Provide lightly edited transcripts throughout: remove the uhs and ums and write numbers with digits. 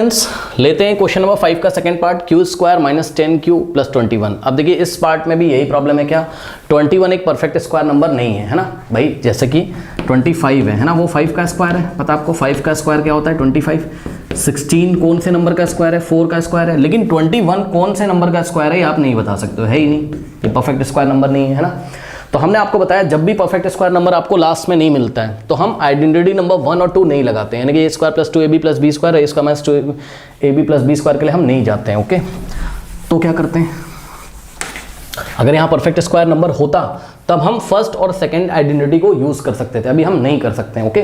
लेते हैं question number 5 का second part, Q square minus 10 plus 21। अब देखिए इस पार्ट में भी यही प्रॉब्लम है, क्या 21 एक परफेक्ट स्क्वायर नंबर नहीं है, है ना भाई। जैसे कि 25 है ना, वो 5 का स्क्वायर है। पता आपको 5 का स्क्वायर क्या होता है 25। 16 कौन से नंबर का स्क्वायर है 4 का स्क्वायर है, लेकिन 21 कौन से नंबर का स्क्वायर है आप नहीं बता सकते हो, है ही नहीं, ये परफेक्ट स्क्वायर नंबर नहीं है ना। तो हमने आपको बताया जब भी परफेक्ट स्क्वायर नंबर आपको लास्ट में नहीं मिलता है तो हम आइडेंटिटी नंबर 1 और 2 नहीं लगाते हैं, यानी कि A square plus 2ab plus B square, A square minus 2ab plus B square के लिए हम नहीं जाते हैं। ओके, तो क्या करते हैं, अगर यहाँ परफेक्ट स्क्वायर नंबर होता तब हम फर्स्ट और सेकंड आइडेंटिटी को यूज कर सकते थे, अभी हम नहीं कर सकते हैं। ओके,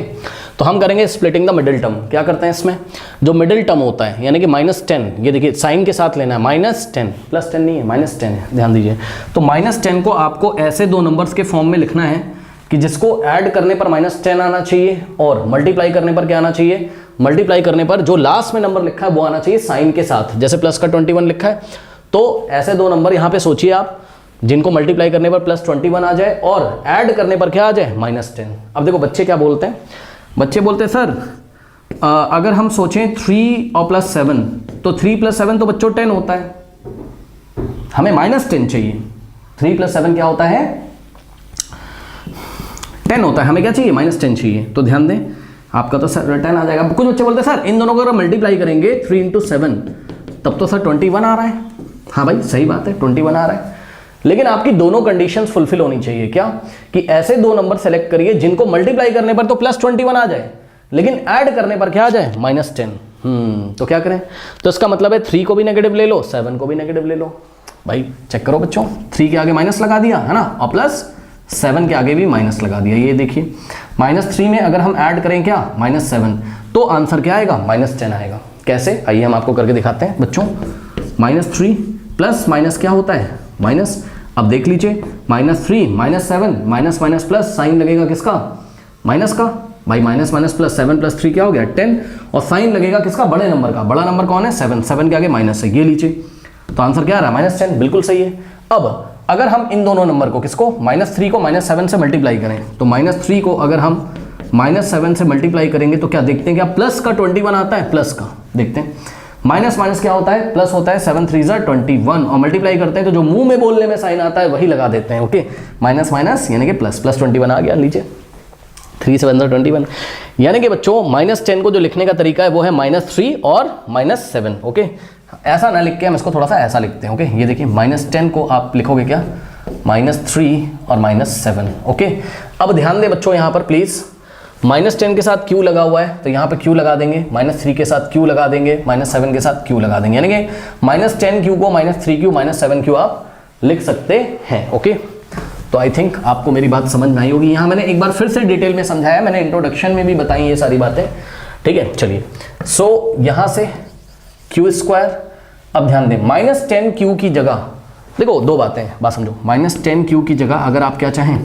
तो हम करेंगे स्प्लिटिंग द मिडिल टर्म। क्या करते हैं इसमें, जो मिडिल टर्म होता है यानी कि -10, ये देखिए साइन के साथ लेना है, -10 प्लस 10 नहीं है -10 है, ध्यान दीजिए। तो -10 को आपको ऐसे दो नंबर्स के फॉर्म में लिखना है कि जिसको ऐड करने पर -10 आना चाहिए और मल्टीप्लाई करने पर क्या आना चाहिए, मल्टीप्लाई करने पर जो लास्ट में नंबर लिखा है वो आना चाहिए साइन के साथ, जैसे प्लस का 21 लिखा है। तो ऐसे दो नंबर यहाँ पे सोचिए आप, जिनको मल्टीप्लाई करने पर प्लस 21 आ जाए और ऐड करने पर क्या आ जाए -10। अब देखो बच्चे क्या बोलते हैं, बच्चे बोलते हैं सर अगर हम सोचें 3 और प्लस 7 तो 3 प्लस 7 तो बच्चों 10 होता है, हमें -10 चाहिए। 3 प्लस 7 क्या होता है 10 होता है, हमें क्या चाहिए -10 चाहिए। तो ध्यान दें आपका तो सर 10 आ जाएगा। कुछ बच्चे बोलते हैं सर इन दोनों को अगर मल्टीप्लाई करेंगे 3 × 7 तब तो सर 21 आ रहा है। हाँ भाई सही बात है 21 आ रहा है, लेकिन आपकी दोनों कंडीशंस फुलफिल होनी चाहिए। क्या कि ऐसे दो नंबर सेलेक्ट करिए जिनको मल्टीप्लाई करने पर तो प्लस 21 आ जाए लेकिन ऐड करने पर क्या आ जाए -10। तो क्या करें, तो इसका मतलब है 3 को भी नेगेटिव ले लो, 7 को भी नेगेटिव ले लो। भाई चेक करो बच्चों, 3 के आगे माइनस लगा दिया है ना, और प्लस 7 के आगे भी माइनस लगा दिया। ये देखिए -3 में अगर हम ऐड करें क्या -7 तो आंसर क्या आएगा -10 आएगा। कैसे, आइए हम आपको करके दिखाते हैं बच्चों। -3 प्लस माइनस क्या होता है माइनस। अब देख लीजिए -3 -7 माइनस माइनस प्लस, साइन लगेगा किसका माइनस का, भाई माइनस माइनस प्लस 7 + 3 क्या हो गया 10, और साइन लगेगा किसका बड़े नंबर का, बड़ा नंबर कौन है 7, 7 के आगे माइनस है, ये लीजिए। तो आंसर क्या आ रहा है -10, बिल्कुल सही है। अब अगर हम इन दोनों नंबर को किसको -3 को -7 से मल्टीप्लाई करें तो -3 को अगर हम -7 से मल्टीप्लाई करेंगे तो क्या देखते हैं, क्या प्लस का 21 आता है, प्लस का देखते हैं। माइनस माइनस क्या होता है प्लस होता है, 7 × 3 = 21, और मल्टीप्लाई करते हैं तो जो मुंह में बोलने में साइन आता है वही लगा देते हैं। ओके, माइनस माइनस यानी कि प्लस, प्लस 21 आ गया, लीजिए 3 × 7 = 21। यानी कि बच्चों -10 को जो लिखने का तरीका है वो है -3 और -7। ओके, ऐसा ना लिख के हम इसको थोड़ा सा ऐसा लिखते हैं। ओके, ये देखिए -10 को आप लिखोगे क्या -3 और -7। ओके, अब ध्यान दें बच्चों यहाँ पर प्लीज, -10 के साथ q लगा हुआ है तो यहाँ पे q लगा देंगे, -3 के साथ q लगा देंगे, -7 के साथ q लगा देंगे, यानी कि -10q को -3q -7q आप लिख सकते हैं। ओके, तो आई थिंक आपको मेरी बात समझ में आई होगी। यहाँ मैंने एक बार फिर से डिटेल में समझाया, मैंने इंट्रोडक्शन में भी बताई ये सारी बातें, ठीक है। चलिए, सो यहाँ से q², अब ध्यान दें -10q की जगह, देखो दो बातें हैं, बात समझो। -10q की जगह अगर आप क्या चाहें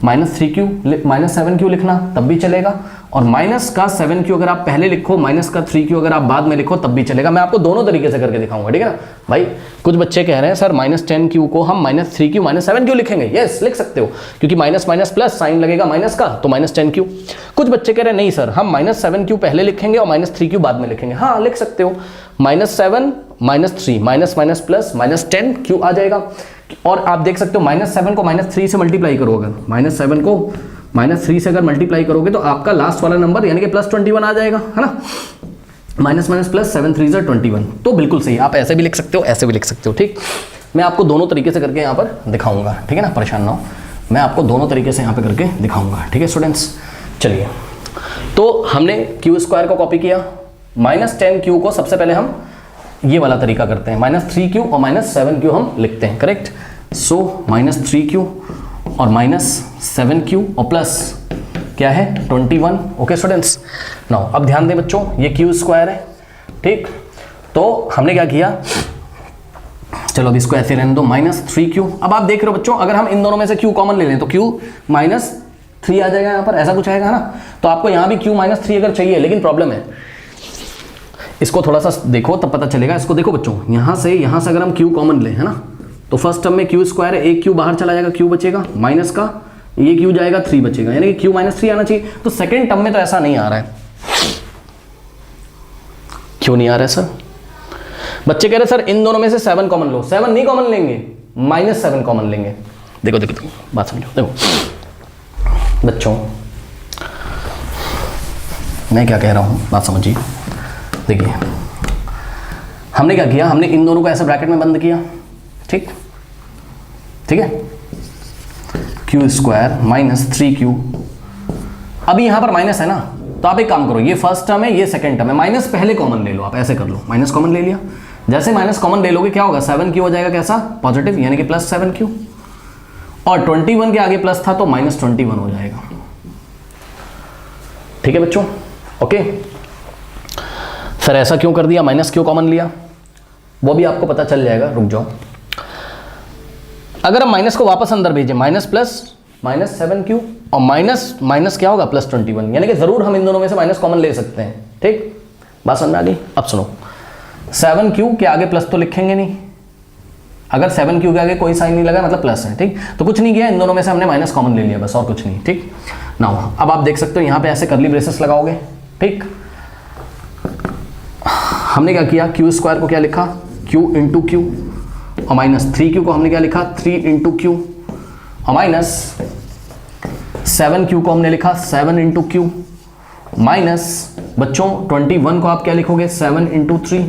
-3q -7q लिखना तब भी चलेगा, और -7q अगर आप पहले लिखो, -3q अगर आप बाद में लिखो तब भी चलेगा। मैं आपको दोनों तरीके से करके दिखाऊंगा, ठीक है ना भाई। कुछ बच्चे कह रहे हैं सर -10q को हम -3q -7q लिखेंगे, यस लिख सकते हो, क्योंकि माइनस माइनस प्लस साइन लगेगा माइनस का, तो -10q। कुछ बच्चे कह रहे हैं नहीं सर हम -7q पहले लिखेंगे और -3q बाद में लिखेंगे, हाँ लिख सकते हो। -7 -3 माइनस माइनस प्लस -10q आ जाएगा। और आप देख सकते हो -7 को -3 से मल्टीप्लाई करोगे, -7 को -3 से अगर मल्टीप्लाई करोगे तो आपका लास्ट वाला नंबर यानी कि +21 आ जाएगा, है ना। माइनस माइनस प्लस 7 × 3 = 21, तो बिल्कुल सही। आप ऐसे भी लिख सकते हो, ऐसे भी लिख सकते हो, ठीक। मैं आपको दोनों तरीके से करके यहाँ पर दिखाऊंगा, ठीक है ना, परेशान ना हो, मैं आपको दोनों तरीके से यहाँ पे करके दिखाऊंगा, ठीक है स्टूडेंट्स। चलिए, तो हमने q² को कॉपी किया, -10q को सबसे पहले हम ये वाला तरीका करते हैं, -3q और -7q हम लिखते हैं, करेक्ट। सो -3q और -7q और प्लस क्या है 21। ओके स्टूडेंट्स, नाउ अब ध्यान दें बच्चों, ये q² है, ठीक। तो हमने क्या किया, चलो अब इसको ऐसे रहने दो, -3q। अब आप देख रहे हो बच्चों, अगर हम इन दोनों में से q कॉमन ले लें तो q -3 आ जाएगा, यहाँ पर ऐसा कुछ आएगा ना। तो आपको यहाँ भी q -3 अगर चाहिए, लेकिन प्रॉब्लम है, इसको थोड़ा सा देखो तब पता चलेगा। इसको देखो बच्चों, यहाँ से अगर हम q कॉमन लें, है ना, तो फर्स्ट टर्म में q² है, एक q बाहर चला जाएगा, q बचेगा, माइनस का ये q जाएगा, 3 बचेगा, यानी कि q -3 आना चाहिए। तो सेकंड टर्म में तो ऐसा नहीं आ रहा है, क्यों नहीं आ रहा है सर? बच्चे कह रहे सर इन दोनों में से 7 कॉमन लो। 7 नहीं कॉमन लेंगे, -7 कॉमन लेंगे। देखो देखो देखो बात समझो। देखो बच्चों मैं क्या कह रहा हूँ, बात समझिए। देखिए हमने क्या किया, हमने इन दोनों को ऐसे ब्रैकेट में बंद किया, ठीक ठीक है, क्यू स्क्वायर माइनस 3q। अभी यहाँ पर माइनस है ना, तो आप एक काम करो, ये फर्स्ट टर्म है ये सेकंड टर्म है, माइनस पहले कॉमन ले लो। आप ऐसे कर लो, माइनस कॉमन ले लिया, जैसे माइनस कॉमन ले लोगे क्या होगा, 7q हो जाएगा कैसा, पॉजिटिव, यानी कि प्लस 7q। और 21 के आगे प्लस था तो -21 हो जाएगा। ठीक है बच्चों, ओके। सर ऐसा क्यों कर दिया, माइनस क्यों कॉमन लिया, वो भी आपको पता चल जाएगा, रुक जाओ। अगर हम माइनस को वापस अंदर भेजें, माइनस प्लस -7q और माइनस माइनस क्या होगा, +21, यानी कि जरूर हम इन दोनों में से माइनस कॉमन ले सकते हैं। ठीक, बात समझ में आ गई? अब सुनो, 7q के आगे प्लस तो लिखेंगे नहीं, अगर 7q के आगे कोई साइन नहीं लगा मतलब प्लस है। ठीक, तो कुछ नहीं किया, इन दोनों में से हमने माइनस कॉमन ले लिया बस, और कुछ नहीं। ठीक, नाउ अब आप देख सकते हो यहाँ पे ऐसे करली ब्रेसेस लगाओगे। ठीक, हमने क्या किया, क्यू स्क्वायर को क्या लिखा, q इंटू क्यू, और -3q को हमने क्या लिखा, 3 इंटू क्यू, और -7q को हमने लिखा 7 इंटू क्यू, माइनस बच्चों 21 को आप क्या लिखोगे, 7 इंटू 3।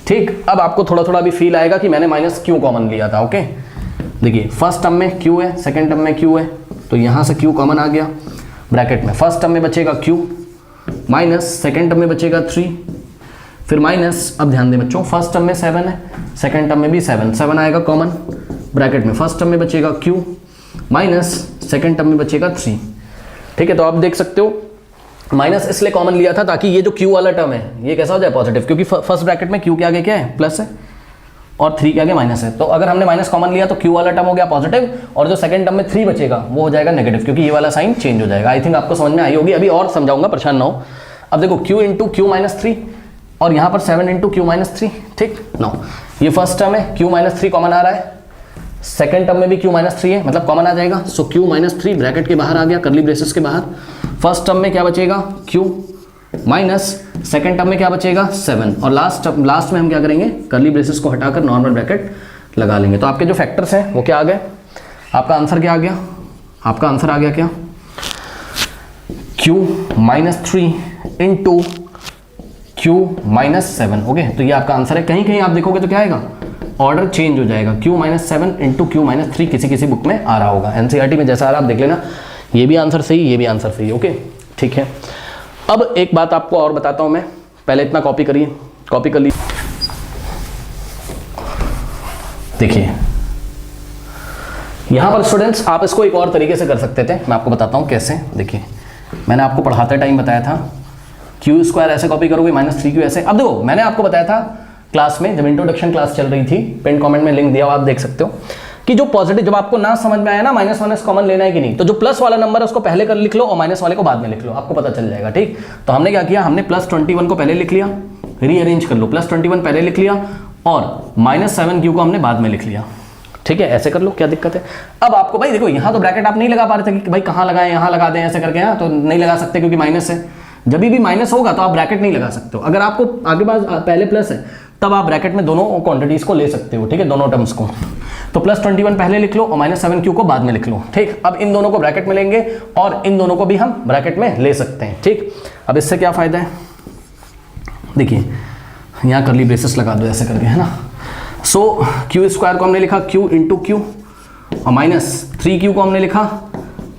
ठीक, अब आपको थोड़ा थोड़ा भी फील आएगा कि मैंने माइनस क्यू कॉमन लिया था। ओके, देखिए फर्स्ट टर्म में क्यू है, सेकंड टर्म में क्यू है, तो यहाँ से क्यू कॉमन आ गया, ब्रैकेट में फर्स्ट टर्म में बचेगा क्यू, माइनस सेकंड टर्म में बचेगा 3, फिर माइनस, अब ध्यान दें बच्चों, फर्स्ट टर्म में 7 है, सेकंड टर्म में भी 7 आएगा कॉमन, ब्रैकेट में फर्स्ट टर्म में बचेगा क्यू, माइनस सेकंड टर्म में बचेगा 3। ठीक है, तो आप देख सकते हो माइनस इसलिए कॉमन लिया था ताकि ये जो क्यू वाला टर्म है ये कैसा हो जाए, पॉजिटिव, क्योंकि फर्स्ट ब्रैकेट में क्यू के आगे क्या है, प्लस है, और 3 के आगे माइनस है। तो अगर हमने माइनस कॉमन लिया तो क्यू वाला टर्म हो गया पॉजिटिव, और जो सेकंड टर्म में 3 बचेगा वो हो जाएगा नेगेटिव, क्योंकि ये वाला साइन चेंज हो जाएगा। आई थिंक आपको समझ में आई होगी, अभी और समझाऊंगा, परेशान ना हो। अब देखो q इंटू क्यू -3 और यहाँ पर 7 इंटू क्यू -3। ठीक, नो ये फर्स्ट टर्म है, q -3 कॉमन आ रहा है, सेकंड टर्म में भी q -3 है, मतलब कॉमन आ जाएगा। सो q -3 ब्रैकेट के बाहर आ गया, करली ब्रेसेस के बाहर। फर्स्ट टर्म में क्या बचेगा, q माइनस सेकंड टर्म में क्या बचेगा, 7, और लास्ट में हम क्या करेंगे, करली ब्रेसेस को हटाकर नॉर्मल ब्रैकेट लगा लेंगे। तो आपके जो फैक्टर्स हैं वो क्या आ गए, आपका आंसर क्या आ गया, आपका आंसर आ गया क्या, q -3 इंटू q -7। ओके, तो ये आपका आंसर है। कहीं कहीं आप देखोगे तो क्या आएगा, ऑर्डर चेंज हो जाएगा, q -7 इंटू q -3 किसी किसी बुक में आ रहा होगा, एनसीईआरटी में जैसा आ रहा आप देख लेना, ये भी आंसर सही, ये भी आंसर सही। ओके, ठीक है। अब एक बात आपको और बताता हूं मैं, पहले इतना कॉपी करिए, कॉपी कर लीजिए। देखिए यहां पर स्टूडेंट्स आप इसको एक और तरीके से कर सकते थे, मैं आपको बताता हूं कैसे। देखिए मैंने आपको पढ़ाते टाइम बताया था क्यू स्क्वायर ऐसे कॉपी करोगे, -3q ऐसे। अब देखो मैंने आपको बताया था क्लास में, जब इंट्रोडक्शन क्लास चल रही थी, पिन कमेंट में लिंक दिया हुआ आप देख सकते हो, कि जो पॉजिटिव, जब आपको ना समझ में आया ना माइनस माइनस कॉमन लेना है कि नहीं, तो जो प्लस वाला नंबर है उसको पहले कर लिख लो और माइनस वाले को बाद में लिख लो, आपको पता चल जाएगा। ठीक, तो हमने क्या किया, हमने +21 को पहले लिख लिया, रीअरेंज कर लो, +21 पहले लिख लिया और -7q को हमने बाद में लिख लिया। ठीक है, ऐसे कर लो, क्या दिक्कत है। अब आपको भाई देखो यहाँ तो ब्रैकेट आप नहीं लगा पा रहे थे कि भाई कहाँ लगाएं, यहाँ लगा दें ऐसे करके, यहाँ तो नहीं लगा सकते क्योंकि माइनस है। जब भी माइनस होगा तो आप ब्रैकेट नहीं लगा सकते हो। अगर आपको आगे पास पहले प्लस है तब आप ब्रैकेट में दोनों क्वांटिटीज को ले सकते हो। ठीक है, दोनों टर्म्स को। तो +21 पहले लिख लो और -7q को बाद में लिख लो। ठीक, अब इन दोनों को ब्रैकेट में लेंगे और इन दोनों को भी हम ब्रैकेट में ले सकते हैं। ठीक, अब इससे क्या फायदा है, देखिए यहाँ करली ब्रेसेस लगा दो ऐसे करके, है ना। सो क्यू स्क्वायर को हमने लिखा q इंटू क्यू और -3q को हमने लिखा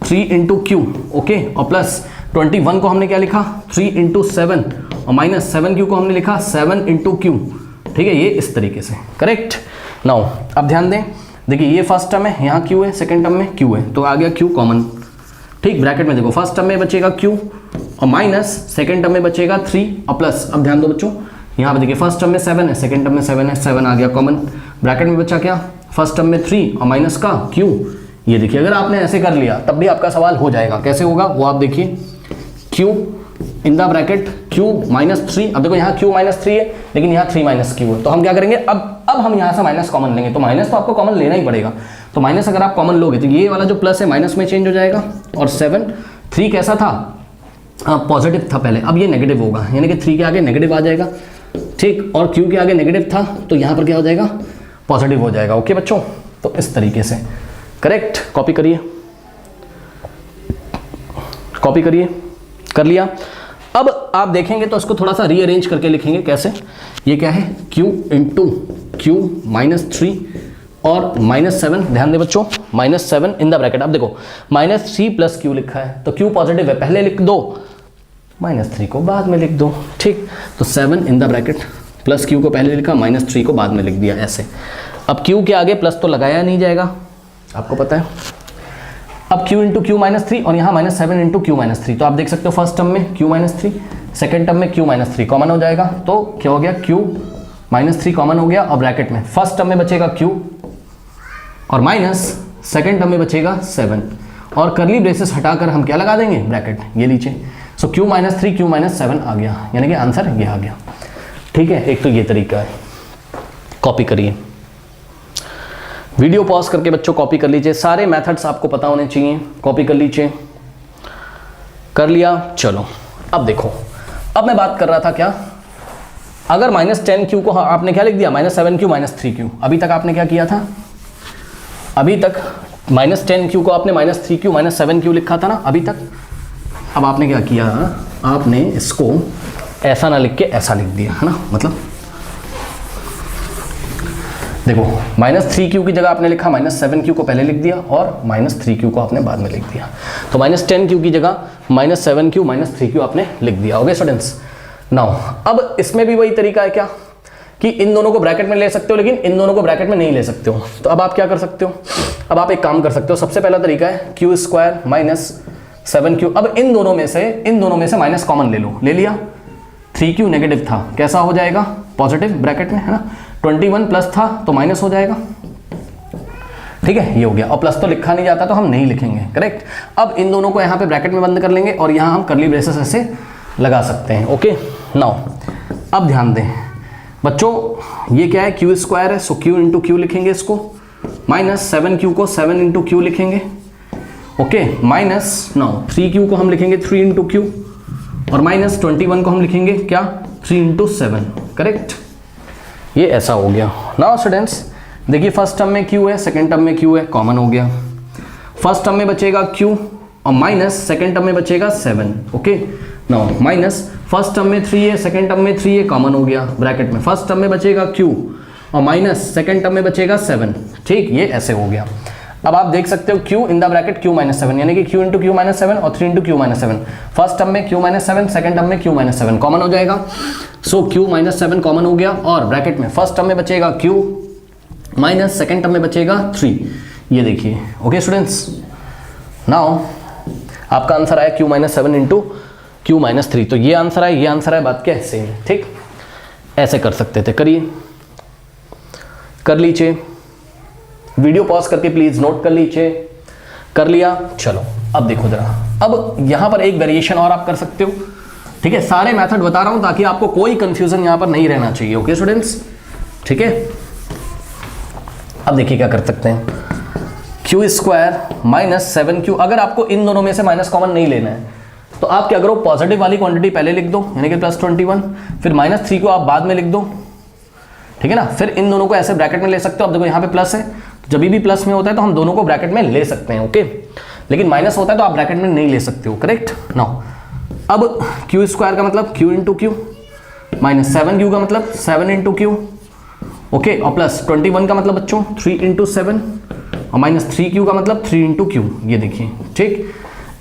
3 इंटू क्यू। ओके, और +21 को हमने क्या लिखा 3 इंटू 7 और -7q को हमने लिखा 7 इंटू क्यू। ठीक है, ये इस तरीके से, करेक्ट। नाउ अब ध्यान दें, देखिए ये फर्स्ट टर्म है, यहाँ q है, सेकंड टर्म में q है, तो आ गया q कॉमन। ठीक, ब्रैकेट में देखो फर्स्ट टर्म में बचेगा q और माइनस सेकंड टर्म में बचेगा 3 और प्लस। अब ध्यान दो बच्चों, यहाँ पे देखिए फर्स्ट टर्म में 7 है, सेकंड टर्म में 7 है, 7 आ गया कॉमन। ब्रैकेट में बचा क्या, फर्स्ट टर्म में 3 और माइनस का q। ये देखिए अगर आपने ऐसे कर लिया तब भी आपका सवाल हो जाएगा। कैसे होगा वो आप देखिए, q in the bracket q -3। अब देखो यहाँ q -3 है लेकिन यहाँ 3 q है, तो हम क्या करेंगे, अब हम यहाँ से माइनस कॉमन लेंगे। तो माइनस तो आपको कॉमन लेना ही पड़ेगा, तो माइनस अगर आप कॉमन लोगे तो ये वाला जो प्लस है माइनस में चेंज हो जाएगा। और 7 3 कैसा था, पॉजिटिव था पहले, अब ये नेगेटिव होगा, यानी कि 3 के आगे नेगेटिव आ जाएगा, ठीक, और q के आगे नेगेटिव था तो यहाँ पर क्या हो जाएगा, पॉजिटिव हो जाएगा। ओके बच्चों, तो इस तरीके से करेक्ट, कॉपी करिए, कॉपी करिए, कर लिया। अब आप देखेंगे तो इसको थोड़ा सा रीअरेंज करके लिखेंगे। कैसे, ये क्या है, q इंटू क्यू -3 और -7, ध्यान दे बच्चों, -7 इन द ब्रैकेट। अब देखो -3 प्लस क्यू लिखा है तो q पॉजिटिव है, पहले लिख दो, -3 को बाद में लिख दो, ठीक। तो 7 in the bracket, plus Q को पहले लिखा, -3 को बाद में लिख दिया, ऐसे। अब q के आगे प्लस तो लगाया नहीं जाएगा, आपको पता है। अब q इंटू क्यू -3 और यहाँ -7 इंटू क्यू -3, तो आप देख सकते हो फर्स्ट टर्म में q -3, सेकेंड टर्म में q -3 कॉमन हो जाएगा, तो क्या हो गया, q -3 कॉमन हो गया, और ब्रैकेट में फर्स्ट टर्म में बचेगा q और माइनस सेकेंड टर्म में बचेगा 7, और करली ब्रेसेस हटाकर हम क्या लगा देंगे, ब्रैकेट, ये नीचे। सो q -3 q -7 आ गया, यानी कि आंसर ये आ गया, ठीक है। एक तो ये तरीका है, कॉपी करिए, वीडियो पॉज करके बच्चों कॉपी कर लीजिए, सारे मेथड्स आपको पता होने चाहिए, कॉपी कर लीजिए, कर लिया। चलो अब देखो, अब मैं बात कर रहा था क्या, अगर -10q को आपने क्या लिख दिया, -7q -3q, अभी तक आपने क्या किया था, अभी तक -10q को आपने -3q -7q लिखा था ना अभी तक। अब आपने क्या किया, आपने इसको ऐसा ना लिख के ऐसा लिख दिया, है ना, मतलब देखो -3q की जगह आपने लिखा -7q को पहले लिख दिया और -3q को आपने बाद में लिख दिया, तो -10q की जगह -7q -3q आपने लिख दिया। ओके स्टूडेंट्स, नाउ अब इसमें भी वही तरीका है क्या, कि इन दोनों को ब्रैकेट में ले सकते हो लेकिन इन दोनों को ब्रैकेट में नहीं ले सकते हो। तो अब आप क्या कर सकते हो, अब आप एक काम कर सकते हो, सबसे पहला तरीका है q² -7q। अब इन दोनों में से माइनस कॉमन ले लो, ले लिया, 3q नेगेटिव था, कैसा हो जाएगा, पॉजिटिव ब्रैकेट में, है ना। 21 प्लस था तो माइनस हो जाएगा, ठीक है, ये हो गया। और प्लस तो लिखा नहीं जाता तो हम नहीं लिखेंगे, करेक्ट। अब इन दोनों को यहाँ पे ब्रैकेट में बंद कर लेंगे और यहाँ हम करली ब्रेसेस ऐसे लगा सकते हैं। ओके, नाउ अब ध्यान दें बच्चों, ये क्या है, q² है, सो q इंटू क्यू लिखेंगे इसको, -7q को 7 इंटू क्यू लिखेंगे, ओके, माइनस नाउ 3q को हम लिखेंगे 3 इंटू क्यू, और -21 को हम लिखेंगे क्या, 3 इंटू 7, करेक्ट। ये ऐसा हो गया। नाउ स्टूडेंट्स देखिए, फर्स्ट टर्म में q है, सेकेंड टर्म में q है, कॉमन हो गया, फर्स्ट टर्म में बचेगा q और माइनस सेकेंड टर्म में बचेगा 7, okay. Now minus first term में 3 है, सेकेंड टर्म में 3 है, कॉमन हो गया, ब्रैकेट में फर्स्ट टर्म में बचेगा q और माइनस सेकेंड टर्म में बचेगा 7, ठीक, ये ऐसे हो गया। अब आप देख सकते हो q in the bracket q -7, यानी कि q इंटू क्यू -7 और 3 इंटू क्यू -7, फर्स्ट टर्म में q -7, सेकेंड टर्म में q -7 कॉमन हो जाएगा, सो q -7 कॉमन हो गया, और ब्रैकेट में फर्स्ट टर्म में बचेगा q माइनस सेकेंड टर्म में बचेगा 3, ये देखिए। ओके स्टूडेंट्स, नाउ आपका आंसर आया q -7 इंटू q -3, तो ये आंसर है, ये आंसर है, बात क्या है, सेम, ठीक। ऐसे कर सकते थे, करिए, कर लीजिए, वीडियो पॉज करके प्लीज नोट कर लीजिए, कर लिया। चलो अब देखो जरा, अब यहां पर एक वेरिएशन और आप कर सकते हो, ठीक है। सारे मेथड बता रहा हूं ताकि आपको कोई कंफ्यूजन यहां पर नहीं रहना चाहिए, ओके स्टूडेंट्स, ठीक है। अब देखिए क्या कर सकते हैं, q² -7q, अगर आपको इन दोनों में से माइनस कॉमन नहीं लेना है तो आप क्या करो, पॉजिटिव वाली क्वांटिटी पहले लिख दो, यानी कि +21, फिर -3 को आप बाद में लिख दो, ठीक है ना। फिर इन दोनों को ऐसे ब्रैकेट में ले सकते हो। अब देखो यहाँ पे प्लस है, तो जब भी प्लस में होता है तो हम दोनों को ब्रैकेट में ले सकते हैं, ओके। लेकिन माइनस होता है तो आप ब्रैकेट में नहीं ले सकते हो, करेक्ट। नाउ अब q² का मतलब q इंटू क्यू, -7q का मतलब 7 इंटू क्यू, ओके, और +21 का मतलब बच्चों 3 इंटू 7, और -3q का मतलब 3 इंटू क्यू, ये देखिए, ठीक।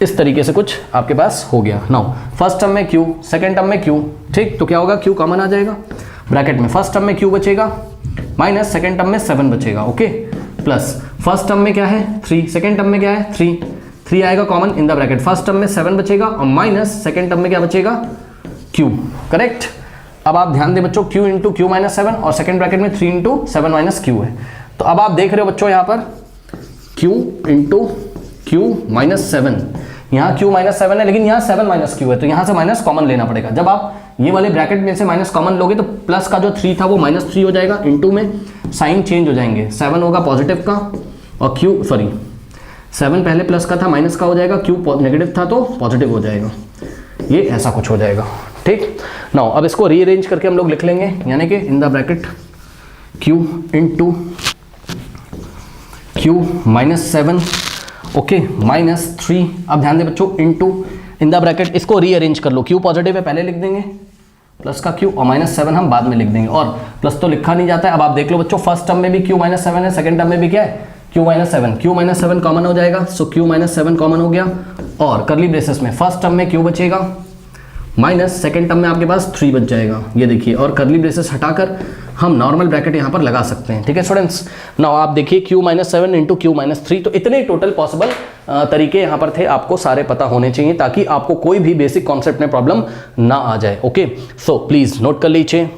इस तरीके से कुछ आपके पास हो गया। नाउ फर्स्ट टर्म में q, सेकेंड टर्म में q, ठीक, तो क्या होगा, q कॉमन आ जाएगा, ब्रैकेट में फर्स्ट टर्म में q बचेगा, माइनस सेकेंड टर्म में 7 बचेगा, ओके, प्लस फर्स्ट टर्म में क्या है 3, सेकेंड टर्म में क्या है 3 आएगा common in the bracket, first term में 7 बचेगा और माइनस सेकेंड टर्म में क्या बचेगा, q, करेक्ट। अब आप ध्यान दें बच्चों, q इंटू क्यू -7 और सेकेंड ब्रैकेट में 3 इंटू 7 माइनस q है, तो अब आप देख रहे हो बच्चों यहाँ पर q इंटू क्यू -7, यहाँ q -7 है लेकिन यहाँ 7 माइनस q है, तो यहाँ से माइनस कॉमन लेना पड़ेगा। जब आप ये वाले ब्रैकेट में से माइनस कॉमन लोगे तो प्लस का जो 3 था वो -3 हो जाएगा, इंटू में साइन चेंज हो जाएंगे, 7 होगा पॉजिटिव का और q, सॉरी 7 पहले प्लस का था माइनस का हो जाएगा, q नेगेटिव था तो पॉजिटिव हो जाएगा, ये ऐसा कुछ हो जाएगा, ठीक। नाउ अब इसको रीअरेंज करके हम लोग लिख लेंगे, यानी कि in the bracket q into q -7 okay -3, अब ध्यान दे बच्चों, इंटू इन द ब्रैकेट, इसको रीअरेंज कर लो, q पॉजिटिव है पहले लिख देंगे, प्लस का q और -7 हम बाद में लिख देंगे, और प्लस तो लिखा नहीं जाता है। अब आप देख लो बच्चों, फर्स्ट टर्म में भी q -7 है, सेकंड टर्म में भी क्या है q -7 कॉमन हो जाएगा, सो q -7 कॉमन हो गया, और करली ब्रेसेस में फर्स्ट टर्म में q बचेगा माइनस सेकेंड टर्म में आपके पास 3 बच जाएगा, ये देखिए, और करली ब्रेसेस हटाकर हम नॉर्मल ब्रैकेट यहाँ पर लगा सकते हैं, ठीक है स्टूडेंट्स। नाउ आप देखिए q -7 इंटू q -3, तो इतने टोटल पॉसिबल तरीके यहाँ पर थे, आपको सारे पता होने चाहिए ताकि आपको कोई भी बेसिक कॉन्सेप्ट में प्रॉब्लम ना आ जाए। ओके, सो प्लीज नोट कर लीजिए।